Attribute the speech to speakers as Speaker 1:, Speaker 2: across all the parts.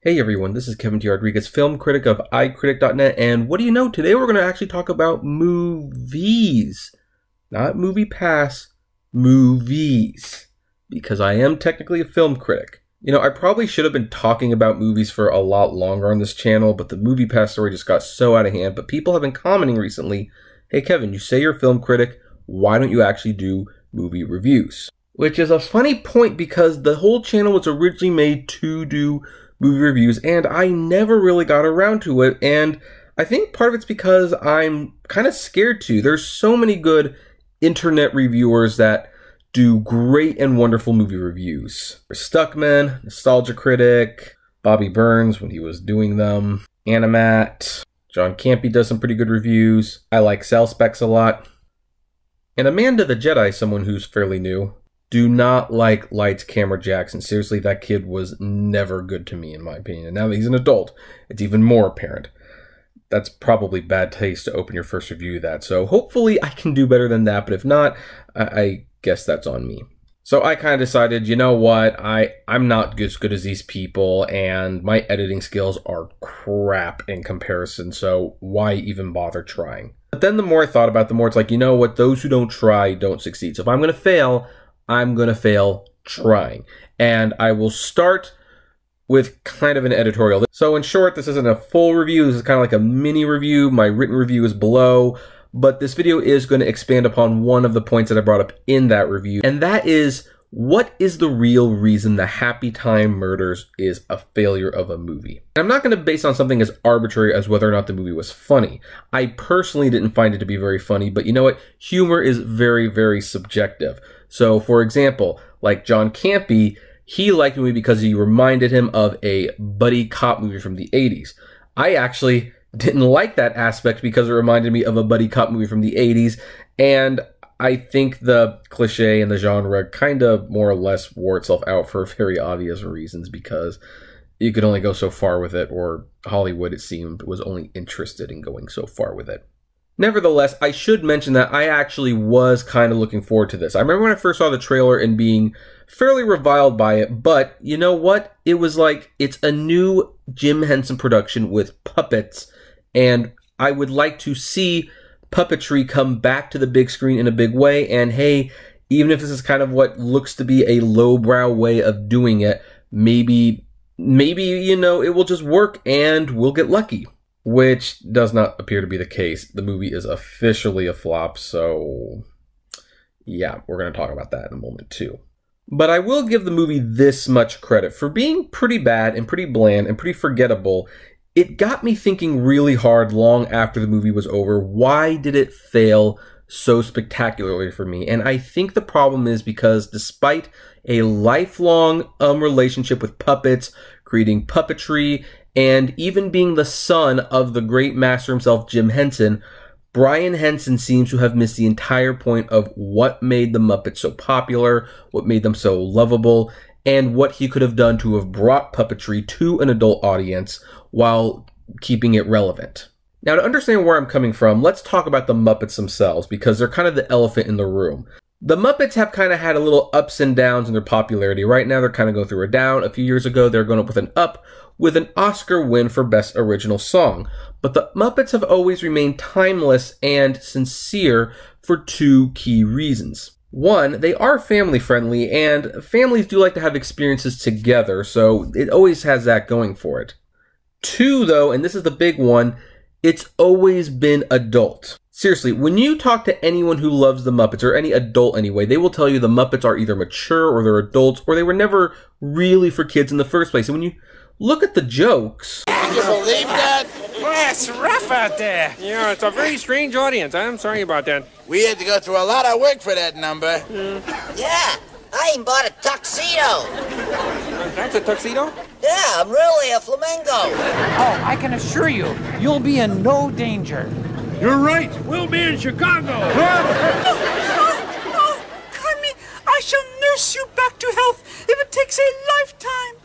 Speaker 1: Hey everyone, this is Kevin T. Rodriguez, film critic of iCritic.net, and what do you know? Today we're going to actually talk about movies. Not Movie Pass, movies. Because I am technically a film critic. You know, I probably should have been talking about movies for a lot longer on this channel, but the Movie Pass story just got so out of hand. But people have been commenting recently, hey Kevin, you say you're a film critic, why don't you actually do movie reviews? Which is a funny point because the whole channel was originally made to do movie reviews, and I never really got around to it, and I think part of it's because I'm kind of scared to. There's so many good internet reviewers that do great and wonderful movie reviews. Stuckman, Nostalgia Critic, Bobby Burns when he was doing them, Animat, John Campy does some pretty good reviews. I like Cell Specs a lot. And Amanda the Jedi, someone who's fairly new. Do not like Lights, Camera, Jackson. Seriously, that kid was never good to me, in my opinion. And now that he's an adult, it's even more apparent. That's probably bad taste to open your first review of that. So hopefully I can do better than that. But if not, I guess that's on me. So I kind of decided, you know what? I'm not as good as these people. And my editing skills are crap in comparison. So why even bother trying? But then the more I thought about it, the more it's like, you know what? Those who don't try don't succeed. So if I'm going to fail, I'm going to fail trying. And I will start with kind of an editorial. So in short, this isn't a full review. This is kind of like a mini review. My written review is below. But this video is going to expand upon one of the points that I brought up in that review. And that is, what is the real reason the Happytime murders is a failure of a movie? And I'm not going to base on something as arbitrary as whether or not the movie was funny. I personally didn't find it to be very funny, but you know what? Humor is very, very subjective. So, for example, like John Campy, he liked the movie because he reminded him of a buddy cop movie from the 80s. I actually didn't like that aspect because it reminded me of a buddy cop movie from the 80s, and I think the cliche and the genre kind of more or less wore itself out for very obvious reasons because you could only go so far with it, or Hollywood, it seemed, was only interested in going so far with it. Nevertheless, I should mention that I actually was kind of looking forward to this. I remember when I first saw the trailer and being fairly reviled by it, but you know what? It was like, it's a new Jim Henson production with puppets, and I would like to see puppetry come back to the big screen in a big way, and hey, even if this is kind of what looks to be a lowbrow way of doing it, maybe, you know, it will just work and we'll get lucky. Which does not appear to be the case. The movie is officially a flop, so yeah, we're going to talk about that in a moment too. But I will give the movie this much credit. For being pretty bad and pretty bland and pretty forgettable, it got me thinking really hard long after the movie was over. Why did it fail so spectacularly for me? And I think the problem is because despite a lifelong relationship with puppets, creating puppetry, and even being the son of the great master himself, Jim Henson, Brian Henson seems to have missed the entire point of what made the Muppets so popular, what made them so lovable, and what he could have done to have brought puppetry to an adult audience while keeping it relevant. Now, to understand where I'm coming from, let's talk about the Muppets themselves, because they're kind of the elephant in the room. The Muppets have kind of had a little ups and downs in their popularity. Right now, they're kind of going through a down. A few years ago, they're going up with an up, with an Oscar win for Best Original Song. But the Muppets have always remained timeless and sincere for two key reasons. One, they are family friendly, and families do like to have experiences together, so it always has that going for it. Two, though, and this is the big one, it's always been adult. Seriously, when you talk to anyone who loves the Muppets, or any adult anyway, they will tell you the Muppets are either mature, or they're adults, or they were never really for kids in the first place. And when you look at the jokes...
Speaker 2: Can you believe that?
Speaker 3: Well, it's rough out there. Yeah, it's a very strange audience. I'm sorry about that.
Speaker 2: We had to go through a lot of work for that number.
Speaker 4: Yeah, I even bought a tuxedo.
Speaker 3: That's a tuxedo?
Speaker 4: Yeah, I'm really a flamingo.
Speaker 5: Oh, I can assure you, you'll be in no danger.
Speaker 6: You're right. We'll be in Chicago.
Speaker 7: Oh, Carmi, I shall nurse you back to health if it takes a lifetime.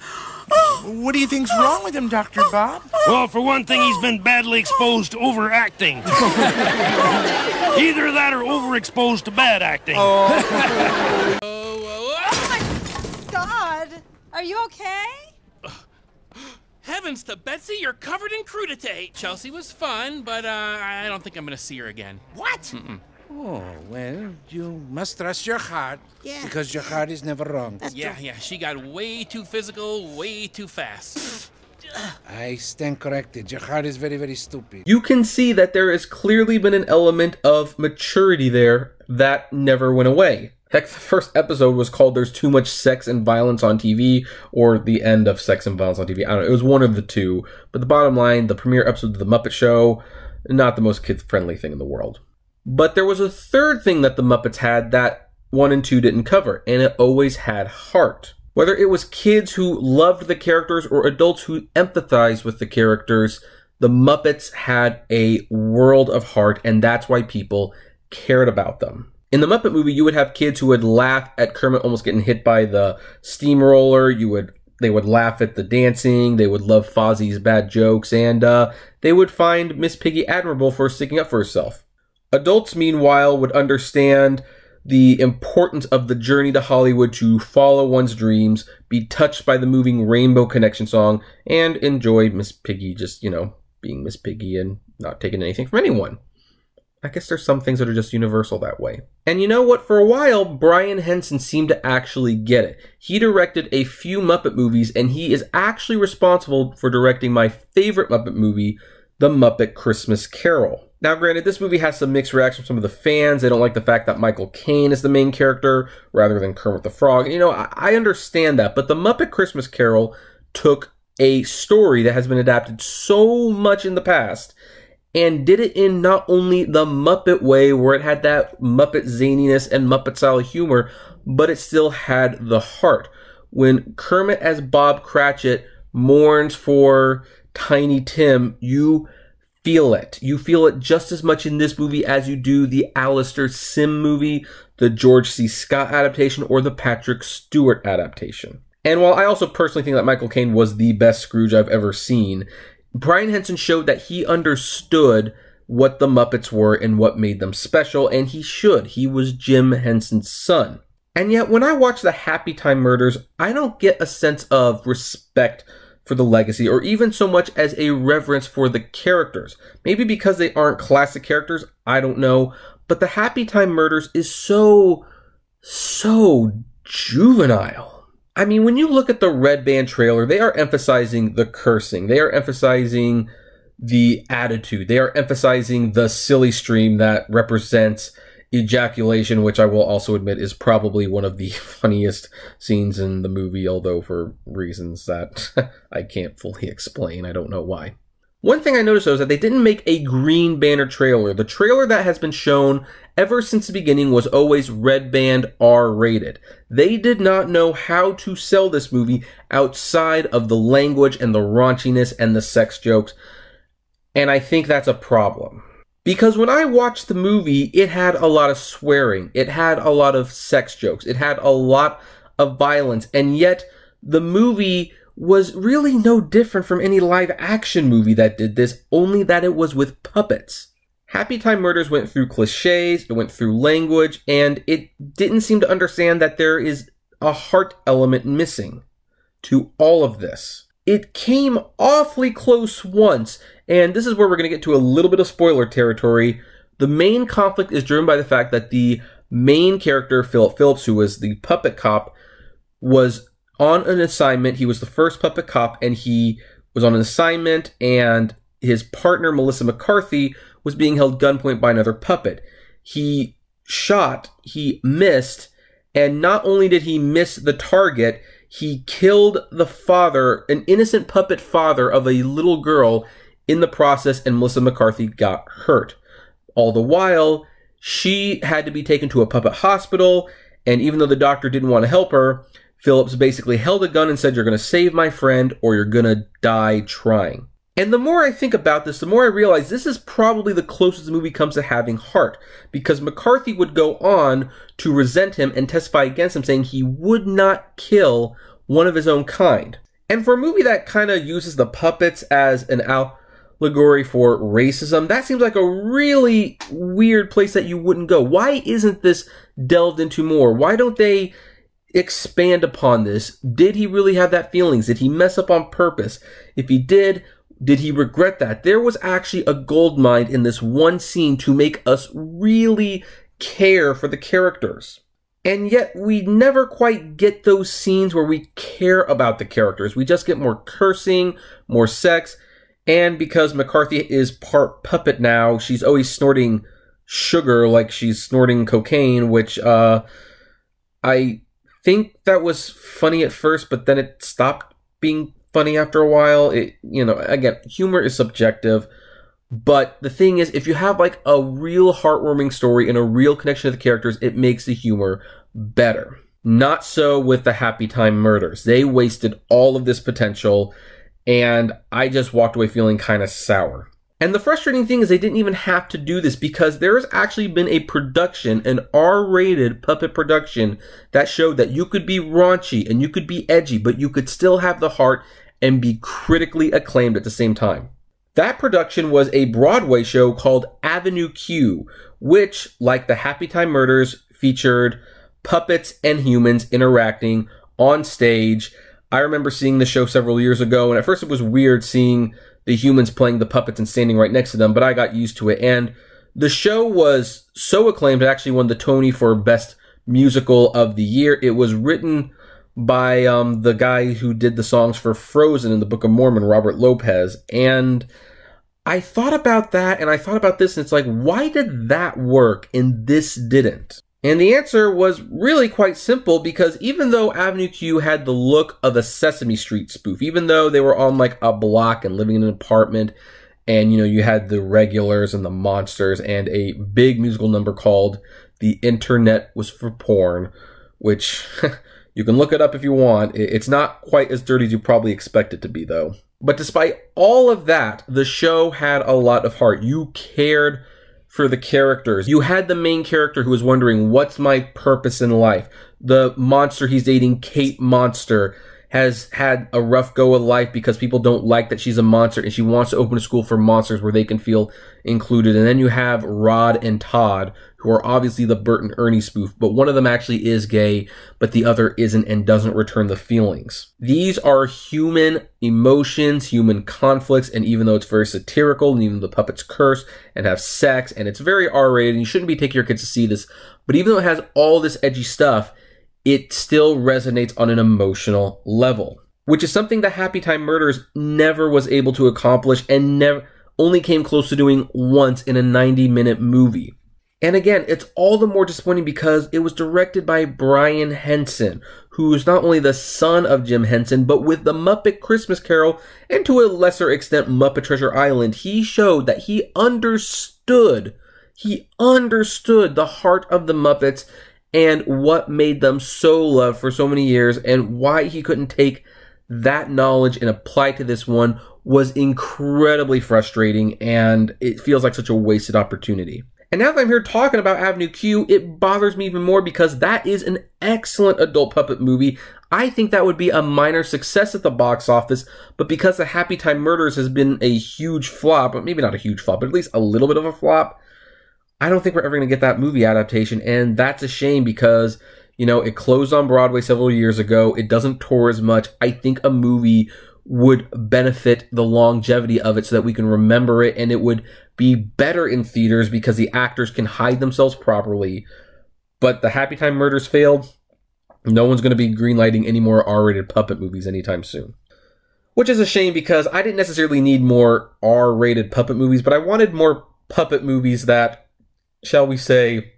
Speaker 7: Oh.
Speaker 8: What do you think's wrong with him, Dr. Bob?
Speaker 6: Well, for one thing, he's been badly exposed to overacting. Either that or overexposed to bad acting.
Speaker 7: Oh my God. Are you okay?
Speaker 9: heavens to Betsy, you're covered in crudité. Chelsea was fun, but I don't think I'm gonna see her again.
Speaker 2: What?
Speaker 9: Mm-mm.
Speaker 8: Oh, well, you must trust your heart.
Speaker 2: Yeah.
Speaker 8: Because your heart is never wrong.
Speaker 9: Yeah, she got way too physical, way too fast.
Speaker 8: I stand corrected. Your heart is very, very stupid.
Speaker 1: You can see that there has clearly been an element of maturity there that never went away. Heck, the first episode was called There's Too Much Sex and Violence on TV, or The End of Sex and Violence on TV. I don't know, it was one of the two. But the bottom line, the premiere episode of The Muppet Show, not the most kid-friendly thing in the world. But there was a third thing that the Muppets had that 1 and 2 didn't cover, and it always had heart. Whether it was kids who loved the characters or adults who empathized with the characters, the Muppets had a world of heart, and that's why people cared about them. In the Muppet movie, you would have kids who would laugh at Kermit almost getting hit by the steamroller. They would laugh at the dancing. They would love Fozzie's bad jokes, and they would find Miss Piggy admirable for sticking up for herself. Adults, meanwhile, would understand the importance of the journey to Hollywood to follow one's dreams, be touched by the moving Rainbow Connection song, and enjoy Miss Piggy just, being Miss Piggy and not taking anything from anyone. I guess there's some things that are just universal that way. And you know what? For a while, Brian Henson seemed to actually get it. He directed a few Muppet movies, and he is actually responsible for directing my favorite Muppet movie, The Muppet Christmas Carol. Now, granted, this movie has some mixed reactions from some of the fans. They don't like the fact that Michael Caine is the main character rather than Kermit the Frog. I understand that, but The Muppet Christmas Carol took a story that has been adapted so much in the past and did it in not only the Muppet way, where it had that Muppet zaniness and Muppet-style humor, but it still had the heart. When Kermit as Bob Cratchit mourns for Tiny Tim, you feel it. You feel it just as much in this movie as you do the Alistair Sim movie, the George C. Scott adaptation, or the Patrick Stewart adaptation. And while I also personally think that Michael Caine was the best Scrooge I've ever seen, Brian Henson showed that he understood what the Muppets were and what made them special, and he should. He was Jim Henson's son. And yet, when I watch the Happytime Murders, I don't get a sense of respect for the legacy, or even so much as a reverence for the characters. Maybe because they aren't classic characters, I don't know. But the Happytime Murders is so juvenile. I mean, when you look at the Red Band trailer, they are emphasizing the cursing. They are emphasizing the attitude. They are emphasizing the silly stream that represents ejaculation, which I will also admit is probably one of the funniest scenes in the movie, although for reasons that I can't fully explain. I don't know why. One thing I noticed, though, is that they didn't make a Green Banner trailer. The trailer that has been shown ever since the beginning was always Red Band R-rated. They did not know how to sell this movie outside of the language and the raunchiness and the sex jokes, and I think that's a problem. Because when I watched the movie, it had a lot of swearing, it had a lot of sex jokes, it had a lot of violence, and yet the movie was really no different from any live-action movie that did this, only that it was with puppets. Happytime Murders went through cliches, it went through language, and it didn't seem to understand that there is a heart element missing to all of this. It came awfully close once, and this is where we're going to get to a little bit of spoiler territory. The main conflict is driven by the fact that the main character, Philip Phillips, who was the puppet cop, was on an assignment. He was the first puppet cop, and he was on an assignment, and his partner, Melissa McCarthy, was being held gunpoint by another puppet. He shot, he missed, and not only did he miss the target, he killed the father, an innocent puppet father of a little girl in the process, and Melissa McCarthy got hurt. All the while, she had to be taken to a puppet hospital, and even though the doctor didn't want to help her, Phillips basically held a gun and said, "You're going to save my friend or you're going to die trying." And the more I think about this, the more I realize this is probably the closest the movie comes to having heart, because McCarthy would go on to resent him and testify against him, saying he would not kill one of his own kind. And for a movie that kind of uses the puppets as an allegory for racism, that seems like a really weird place that you wouldn't go. Why isn't this delved into more? Why don't they expand upon this? Did he really have that feelings? Did he mess up on purpose? If he did he regret that? There was actually a gold mine in this one scene to make us really care for the characters. And yet we never quite get those scenes where we care about the characters. We just get more cursing, more sex, and because McCarthy is part puppet now, she's always snorting sugar like she's snorting cocaine, which I think that was funny at first, but then it stopped being funny after a while. Again, humor is subjective, but the thing is, if you have like a real heartwarming story and a real connection to the characters, it makes the humor better. Not so with the Happytime murders. They wasted all of this potential, and I just walked away feeling kind of sour. And the frustrating thing is they didn't even have to do this, because there has actually been a production, an R-rated puppet production, that showed that you could be raunchy and you could be edgy, but you could still have the heart and be critically acclaimed at the same time. That production was a Broadway show called Avenue Q, which, like the Happytime Murders, featured puppets and humans interacting on stage. I remember seeing the show several years ago, and at first it was weird seeing the humans playing the puppets and standing right next to them, but I got used to it. And the show was so acclaimed, it actually won the Tony for Best Musical of the Year. It was written by the guy who did the songs for Frozen and the Book of Mormon, Robert Lopez. And I thought about that, and I thought about this, and it's like, why did that work and this didn't? And the answer was really quite simple, because even though Avenue Q had the look of a Sesame Street spoof, even though they were on like a block and living in an apartment, and you had the regulars and the monsters and a big musical number called The Internet Was for Porn, which you can look it up if you want. It's not quite as dirty as you probably expect it to be, though. But despite all of that, the show had a lot of heart. You cared for the characters. You had the main character who was wondering, what's my purpose in life? The monster he's dating, Kate Monster, has had a rough go of life because people don't like that she's a monster, and she wants to open a school for monsters where they can feel included. And then you have Rod and Todd, who are obviously the Bert and Ernie spoof, but one of them actually is gay, but the other isn't and doesn't return the feelings. These are human emotions, human conflicts, and even though it's very satirical, and even the puppets curse and have sex, and it's very R-rated, and you shouldn't be taking your kids to see this, but even though it has all this edgy stuff, it still resonates on an emotional level, which is something the Happytime Murders never was able to accomplish, and only came close to doing once in a 90-minute movie. And again, it's all the more disappointing because it was directed by Brian Henson, who is not only the son of Jim Henson, but with the Muppet Christmas Carol, and to a lesser extent Muppet Treasure Island, he showed that he understood the heart of the Muppets and what made them so loved for so many years, and why he couldn't take that knowledge and apply it to this one was incredibly frustrating, and it feels like such a wasted opportunity. And now that I'm here talking about Avenue Q, it bothers me even more because that is an excellent adult puppet movie. I think that would be a minor success at the box office, but because the Happytime Murders has been a huge flop, or maybe not a huge flop, but at least a little bit of a flop, I don't think we're ever going to get that movie adaptation, and that's a shame because, it closed on Broadway several years ago. It doesn't tour as much. I think a movie would benefit the longevity of it so that we can remember it, and it would be better in theaters because the actors can hide themselves properly. But the Happytime Murders failed. No one's going to be greenlighting any more R-rated puppet movies anytime soon. Which is a shame because I didn't necessarily need more R-rated puppet movies, but I wanted more puppet movies that, shall we say,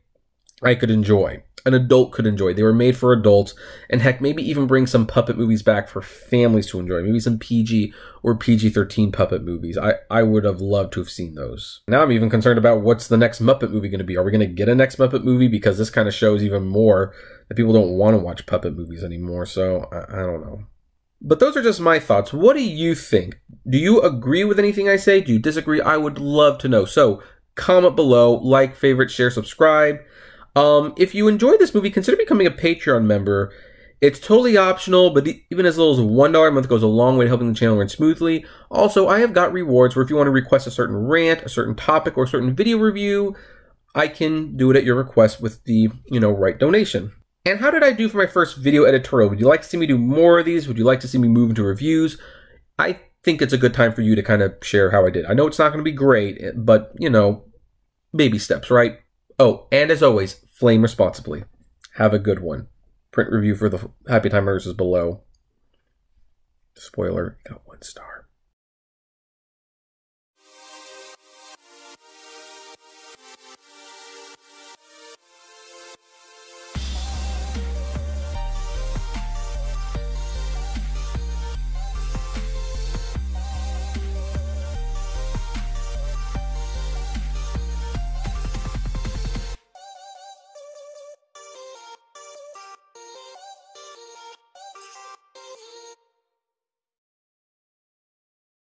Speaker 1: I could enjoy. An adult could enjoy. They were made for adults, and heck, maybe even bring some puppet movies back for families to enjoy. Maybe some PG or PG-13 puppet movies. I would have loved to have seen those. Now I'm even concerned about what's the next Muppet movie going to be. Are we going to get a next Muppet movie? Because this kind of shows even more that people don't want to watch puppet movies anymore, so I don't know. But those are just my thoughts. What do you think? Do you agree with anything I say? Do you disagree? I would love to know. So comment below, like, favorite, share, subscribe. If you enjoyed this movie, consider becoming a Patreon member. It's totally optional, but even as little as $1 a month goes a long way to helping the channel run smoothly. Also, I have got rewards where if you want to request a certain rant, a certain topic, or a certain video review, I can do it at your request with the, right donation. And how did I do for my first video editorial? Would you like to see me do more of these? Would you like to see me move into reviews? I think it's a good time for you to kind of share how I did. I know it's not going to be great, but, you know, baby steps, right? Oh, and as always, flame responsibly. Have a good one. Print review for the Happytime is below. Spoiler, got 1 star.